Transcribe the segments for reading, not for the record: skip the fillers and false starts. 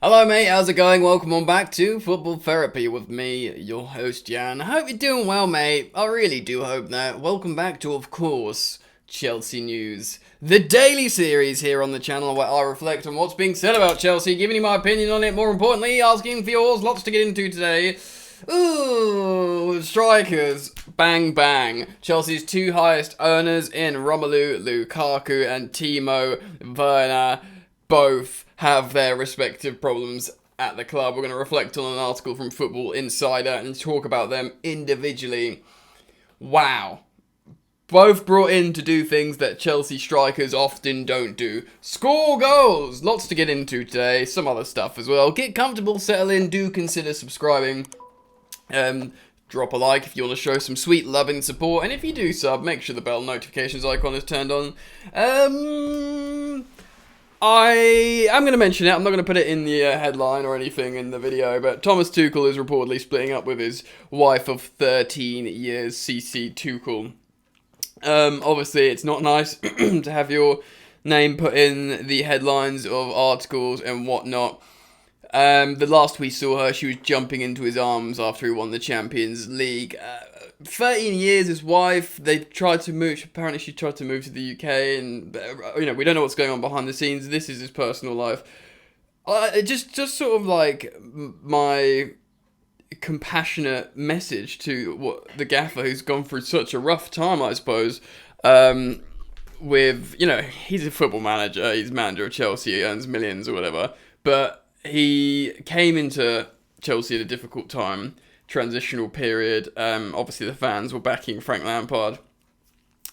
Hello mate, how's it going? Welcome on back to Football Therapy with me, your host Jan. I hope you're doing well mate, I really do hope that. Welcome back to, of course, Chelsea News, the daily series here on the channel where I reflect on what's being said about Chelsea, giving you my opinion on it, more importantly, asking for yours, lots to get into today. Ooh, strikers, bang bang. Chelsea's two highest earners in Romelu Lukaku and Timo Werner both have their respective problems at the club. We're going to reflect on an article from Football Insider and talk about them individually. Wow. Both brought in to do things that Chelsea strikers often don't do. Score goals! Lots to get into today. Some other stuff as well. Get comfortable, settle in, do consider subscribing. Drop a like if you want to show some sweet love and support. And if you do sub, make sure the bell notifications icon is turned on. I'm going to mention it. I'm not going to put it in the headline or anything in the video, but Thomas Tuchel is reportedly splitting up with his wife of 13 years, CC Tuchel. Obviously, it's not nice to have your name put in the headlines of articles and whatnot. The last we saw her, she was jumping into his arms after he won the Champions League. 13 years, his wife, they tried to move, apparently she tried to move to the UK, and, we don't know what's going on behind the scenes. This is his personal life. Just sort of like my compassionate message to the gaffer who's gone through such a rough time, I suppose, with, he's a football manager, he's manager of Chelsea, he earns millions or whatever, but he came into Chelsea at a difficult time, transitional period. Obviously the fans were backing Frank Lampard.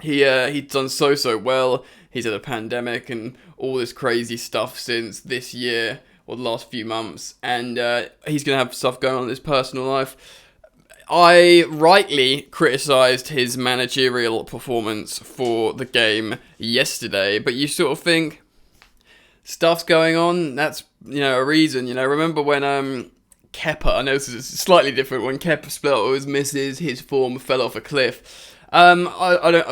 He'd done so well. He's had a pandemic and all this crazy stuff since this year or the last few months, and he's gonna have stuff going on in his personal life. I rightly criticised his managerial performance for the game yesterday, but you sort of think stuff's going on, that's a reason. Remember when Kepa, I know this is slightly different, when Kepa split up with his missus, his form fell off a cliff. I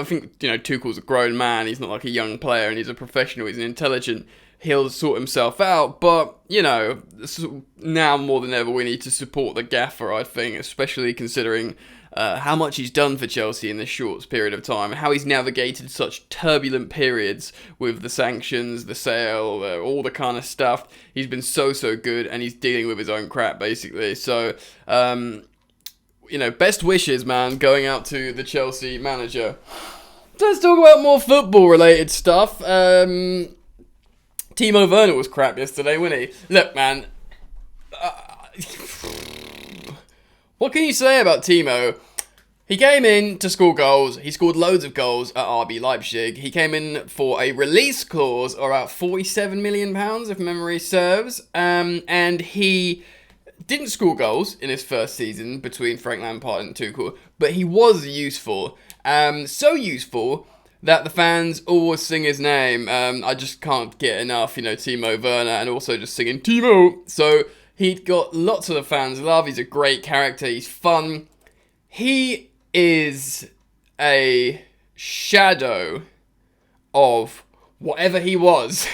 think Tuchel's a grown man, he's not like a young player, and he's a professional, he's an intelligent, he'll sort himself out, but now more than ever we need to support the gaffer, I think, especially considering how much he's done for Chelsea in this short period of time, and how he's navigated such turbulent periods with the sanctions, the sale, all the kind of stuff. He's been so good, and he's dealing with his own crap, basically. So, best wishes, man, going out to the Chelsea manager. Let's talk about more football-related stuff. Timo Werner was crap yesterday, wasn't he? Look, man, what can you say about Timo? He came in to score goals. He scored loads of goals at RB Leipzig. He came in for a release clause of about £47 million, if memory serves. And he didn't score goals in his first season between Frank Lampard and Tuchel, but he was useful. So useful that the fans always sing his name. I just can't get enough, Timo Werner, and also just singing Timo. So he got lots of the fans' love. He's a great character. He's fun. He is a shadow of whatever he was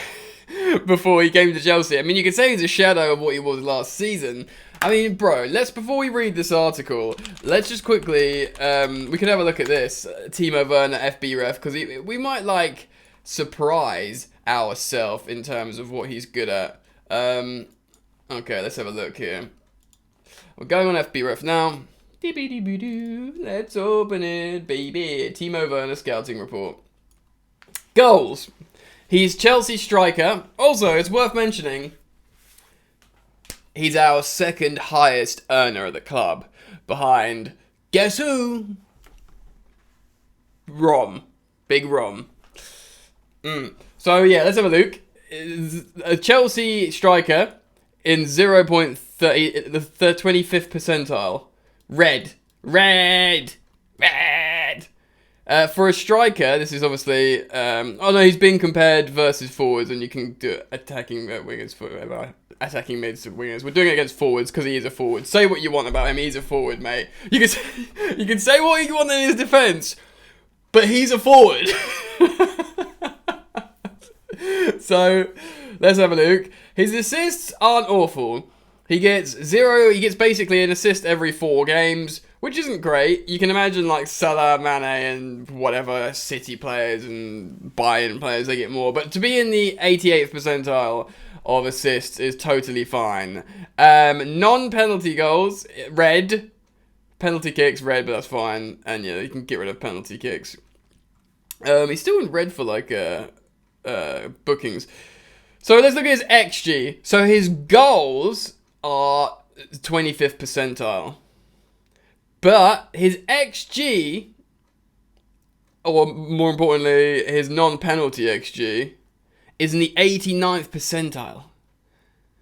before he came to Chelsea. I mean, you could say he's a shadow of what he was last season. I mean, bro, before we read this article, let's just quickly, we could have a look at this, Timo Werner FB ref, because we might, surprise ourselves in terms of what he's good at. Okay, let's have a look here. We're going on FB ref now. Let's open it, baby. Timo Werner scouting report. Goals. He's Chelsea striker. Also, it's worth mentioning, he's our second highest earner at the club, behind, guess who? Big Rom. So yeah, let's have a look. A Chelsea striker in 0.30, the 25th percentile. Red. For a striker, this is obviously... he's been compared versus forwards, and you can do attacking wingers, attacking mids and wingers. We're doing it against forwards because he is a forward. Say what you want about him, he's a forward, mate. You can say what you want in his defence, but he's a forward. So, let's have a look. His assists aren't awful. He gets 0, he gets basically an assist every 4 games, which isn't great. You can imagine like Salah, Mane and whatever City players and Bayern players, they get more. But to be in the 88th percentile of assists is totally fine. Non-penalty goals, red. Penalty kicks, red, but that's fine. And yeah, you can get rid of penalty kicks. He's still in red for like bookings. So let's look at his XG. So his goals are 25th percentile. But his XG, or more importantly, his non-penalty XG, is in the 89th percentile.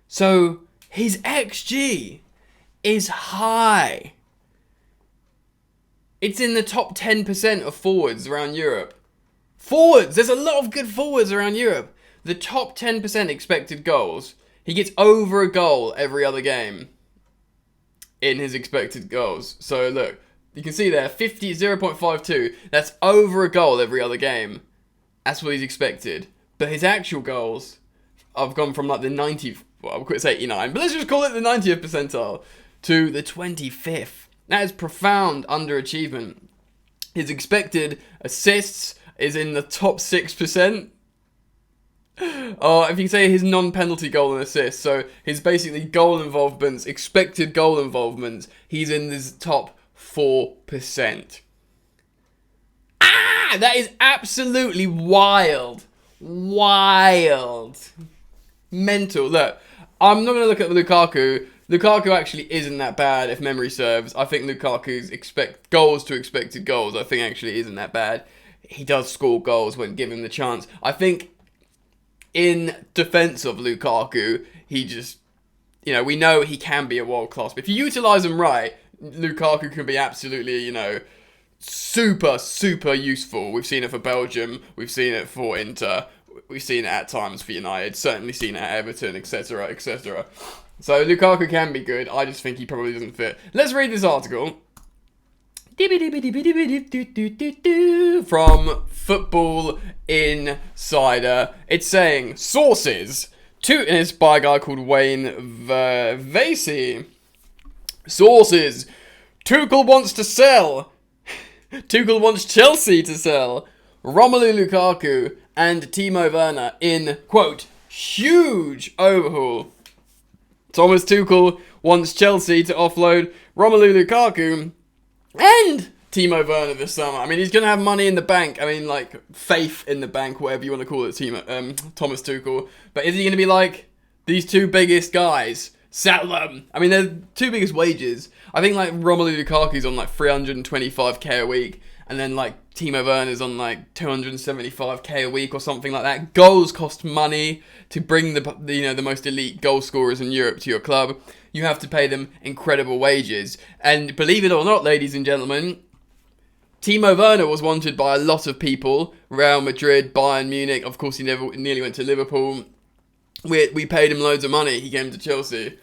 So his XG is high. It's in the top 10% of forwards around Europe. Forwards! There's a lot of good forwards around Europe. The top 10% expected goals. He gets over a goal every other game in his expected goals. So look, you can see there, 0.52. That's over a goal every other game. That's what he's expected. But his actual goals have gone from like the 90th, well, it's 89, but let's just call it the 90th percentile, to the 25th. That is profound underachievement. His expected assists is in the top 6%. If you say his non-penalty goal and assist, so his basically goal involvements, expected goal involvements, he's in this top 4%. That is absolutely wild. Wild. Mental. Look, I'm not going to look at Lukaku. Lukaku actually isn't that bad if memory serves. I think Lukaku's goals to expected goals, I think actually isn't that bad. He does score goals when given the chance. I think in defense of Lukaku, he just, we know he can be a world class. But if you utilize him right, Lukaku can be absolutely, super, super useful. We've seen it for Belgium. We've seen it for Inter. We've seen it at times for United. Certainly seen it at Everton, etc., etc. So Lukaku can be good. I just think he probably doesn't fit. Let's read this article from Football Insider. It's saying, sources, and it's by a guy called Wayne Vasey. Sources, Tuchel wants to sell. Tuchel wants Chelsea to sell Romelu Lukaku and Timo Werner in, quote, huge overhaul. Thomas Tuchel wants Chelsea to offload Romelu Lukaku and Timo Werner this summer. I mean, he's going to have money in the bank. I mean, like, faith in the bank, whatever you want to call it, Thomas Tuchel. But is he going to be like, these two biggest guys, sell them? I mean, they're the two biggest wages. I think, like, Romelu Lukaku's on, like, 325k a week. And then, like, Timo Werner's on, like, 275k a week or something like that. Goals cost money to bring the most elite goal scorers in Europe to your club. You have to pay them incredible wages. And believe it or not, ladies and gentlemen, Timo Werner was wanted by a lot of people. Real Madrid, Bayern Munich. Of course, he nearly went to Liverpool. We paid him loads of money. He came to Chelsea.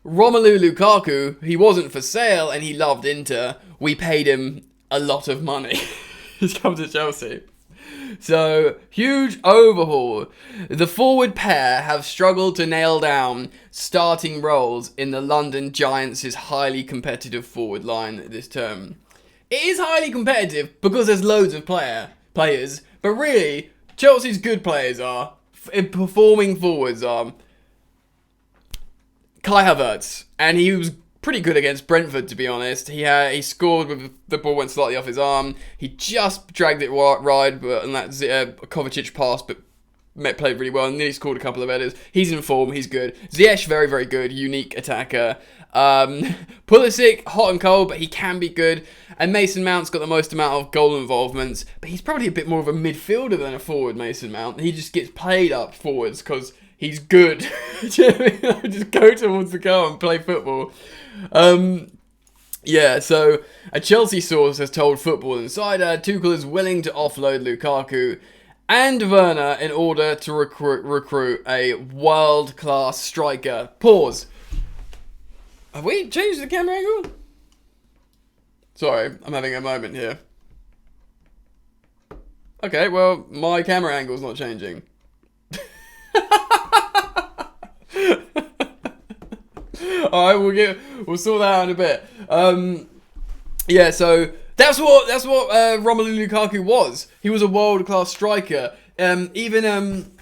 Romelu Lukaku, he wasn't for sale and he loved Inter. We paid him a lot of money. He's come to Chelsea. So, huge overhaul. The forward pair have struggled to nail down starting roles in the London Giants' highly competitive forward line this term. It is highly competitive because there's loads of players, but really, Chelsea's good players are, performing forwards are, Kai Havertz, and he was pretty good against Brentford, to be honest. He scored with the ball went slightly off his arm. He just dragged it wide, but and that Kovacic pass, but played really well and nearly scored a couple of headers. He's in form. He's good. Ziyech, very, very good. Unique attacker. Pulisic, hot and cold, but he can be good. And Mason Mount's got the most amount of goal involvements, but he's probably a bit more of a midfielder than a forward, Mason Mount. He just gets played up forwards because he's good. Just go towards the goal and play football. So a Chelsea source has told Football Insider Tuchel is willing to offload Lukaku and Werner in order to recruit a world-class striker. Pause. Have we changed the camera angle? Sorry, I'm having a moment here. Okay, well, my camera angle's not changing. All right, we'll sort that out in a bit. Yeah, so that's what Romelu Lukaku was. He was a world-class striker. Even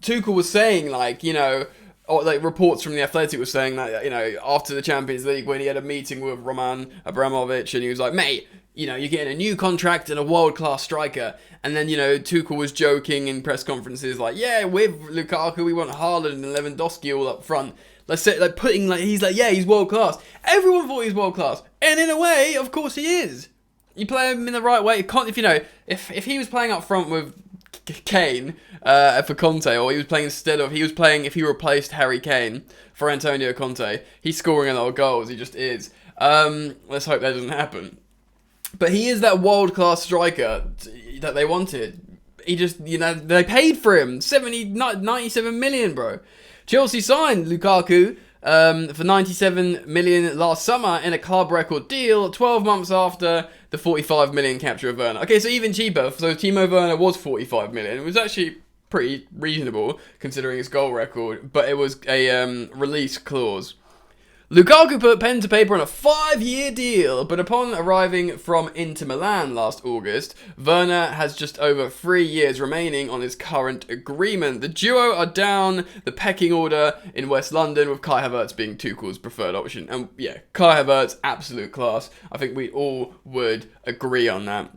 Tuchel was saying, like, you know, or like reports from the Athletic was saying that, you know, after the Champions League when he had a meeting with Roman Abramovich and he was like, mate, you know, you're getting a new contract and a world-class striker. And then, you know, Tuchel was joking in press conferences like, yeah, with Lukaku, we want Haaland and Lewandowski all up front. Let's say, like, he's like, yeah, he's world-class. Everyone thought he was world-class. And in a way, of course he is. You play him in the right way. If, you know, if he was playing up front with Kane for Conte, or he was playing if he replaced Harry Kane for Antonio Conte, he's scoring a lot of goals. He just is. Let's hope that doesn't happen. But he is that world-class striker that they wanted. He just, you know, they paid for him 97 million, bro. Chelsea signed Lukaku for 97 million last summer in a club record deal, 12 months after the 45 million capture of Werner. Okay, so even cheaper. So Timo Werner was 45 million. It was actually pretty reasonable considering his goal record, but it was a release clause. Lukaku put pen to paper on a 5-year deal, but upon arriving from Inter Milan last August, Werner has just over 3 years remaining on his current agreement. The duo are down the pecking order in West London, with Kai Havertz being Tuchel's preferred option. And yeah, Kai Havertz, absolute class. I think we all would agree on that.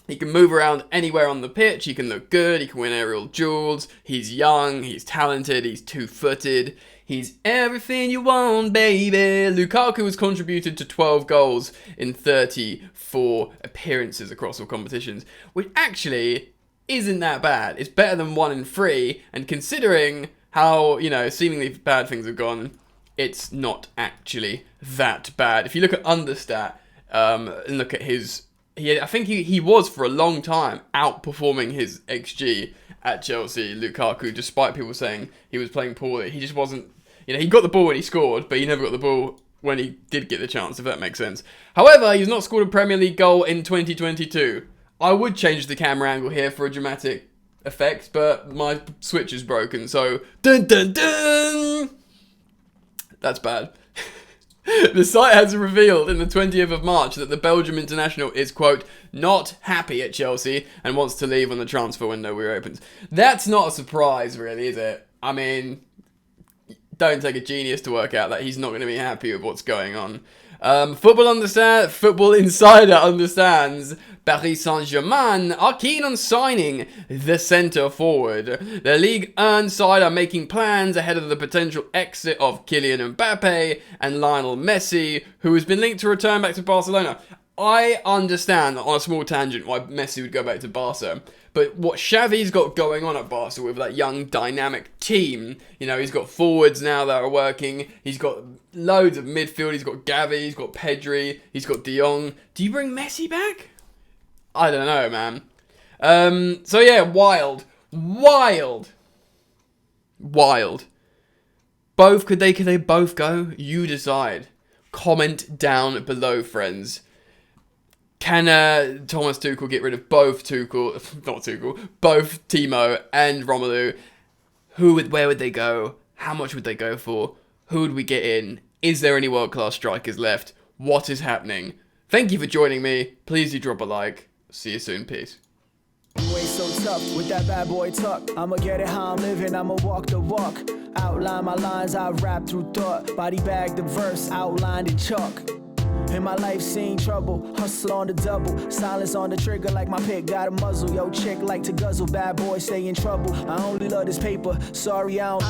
He can move around anywhere on the pitch, he can look good, he can win aerial duels, he's young, he's talented, he's two-footed, he's everything you want, baby. Lukaku has contributed to 12 goals in 34 appearances across all competitions, which actually isn't that bad. It's better than 1 in 3, and considering how, you know, seemingly bad things have gone, it's not actually that bad. If you look at understat, and look at his... I think he was for a long time outperforming his XG at Chelsea, Lukaku, despite people saying he was playing poorly. He just wasn't, you know, he got the ball when he scored, but he never got the ball when he did get the chance, if that makes sense. However, he's not scored a Premier League goal in 2022. I would change the camera angle here for a dramatic effect, but my switch is broken, so dun dun dun! That's bad. The site has revealed in the 20th of March that the Belgium international is, quote, not happy at Chelsea and wants to leave when the transfer window reopens. That's not a surprise, really, is it? I mean, don't take a genius to work out that he's not going to be happy with what's going on. Football Insider understands Paris Saint-Germain are keen on signing the centre forward. The Ligue 1 side are making plans ahead of the potential exit of Kylian Mbappe and Lionel Messi, who has been linked to return back to Barcelona. I understand, on a small tangent, why Messi would go back to Barca. But what Xavi's got going on at Barca with that young, dynamic team, you know, he's got forwards now that are working, he's got loads of midfield, he's got Gavi, he's got Pedri, he's got De Jong. Do you bring Messi back? I don't know, man. So yeah, wild. Could they both go? You decide. Comment down below, friends. Can Thomas Tuchel get rid of both both Timo and Romelu? Where would they go? How much would they go for? Who would we get in? Is there any world-class strikers left? What is happening? Thank you for joining me. Please do drop a like. See you soon. Peace. You ain't so tough with that bad boy talk. I'ma get it how I'm living, I'ma walk the walk. Outline my lines, I rap through thought. Body bag the verse, outlined in chalk. In my life seen trouble, hustle on the double. Silence on the trigger like my pick got a muzzle. Yo, chick like to guzzle, bad boy stay in trouble. I only love this paper, sorry I don't